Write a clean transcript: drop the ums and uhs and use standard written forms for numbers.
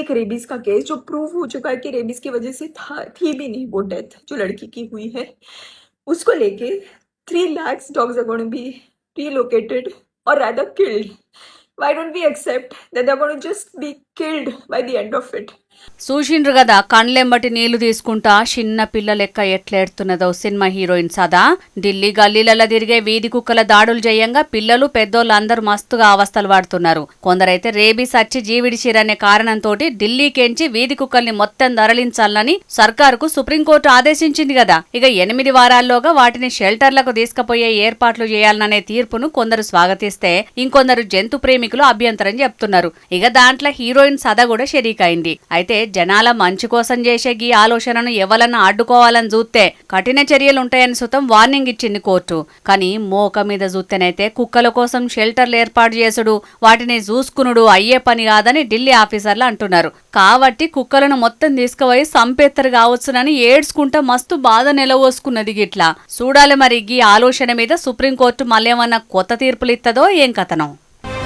एक रेबीज का केस जो प्रूव हो चुका है कि रेबीज की वजह से थी भी नहीं वो डेथ जो लड़की की हुई है, उसको लेके 3 lakhs dogs are going to be relocated or rather killed. Why don't we accept that they're going to just be killed by the end of it? చూసిండ్రు కదా కండ్లెంబటి నీళ్లు తీసుకుంటా చిన్న పిల్ల లెక్క ఎట్లేడుతున్నదో సినిమా హీరోయిన్ సదా. ఢిల్లీ గల్లీలలో తిరిగే వీధి కుక్కల దాడులు చేయంగా పిల్లలు పెద్దోళ్ళు అందరూ మస్తుగా అవస్థలు పడుతున్నారు. కొందరైతే రేబీస్ వచ్చి జీవిడిచిరనే కారణంతో ఢిల్లీకెంచి వీధి కుక్కల్ని మొత్తం తరలించాలని సర్కారుకు సుప్రీంకోర్టు ఆదేశించింది కదా. ఇక 8 వారాల్లోగా వాటిని షెల్టర్లకు తీసుకుపోయే ఏర్పాట్లు చేయాలనే తీర్పును కొందరు స్వాగతిస్తే ఇంకొందరు జంతు ప్రేమికులు అభ్యంతరం చెప్తున్నారు. ఇక దాంట్లో హీరోయిన్ సదా కూడా షరీకైంది. అయితే జనాల మంచి కోసం చేసే ఈ ఆలోచనను ఎవలన్నా అడ్డుకోవాలని చూస్తే కఠిన చర్యలుంటాయని సుతం వార్నింగ్ ఇచ్చింది కోర్టు. కానీ మోక మీద చూస్తేనైతే కుక్కల కోసం షెల్టర్లు ఏర్పాటు చేసుడు వాటిని చూసుకునుడు అయ్యే పని కాదని ఢిల్లీ ఆఫీసర్లు అంటున్నారు. కాబట్టి కుక్కలను మొత్తం తీసుకుపోయి సంపేత్తరు కావచ్చునని ఏడ్చుకుంటా మస్తు బాధ నెలవోసుకున్నది గిట్లా. చూడాలి మరి ఈ ఆలోచన మీద సుప్రీంకోర్టు మళ్ళేమన్నా కొత్త తీర్పులు ఇత్తదో ఏం కథనం.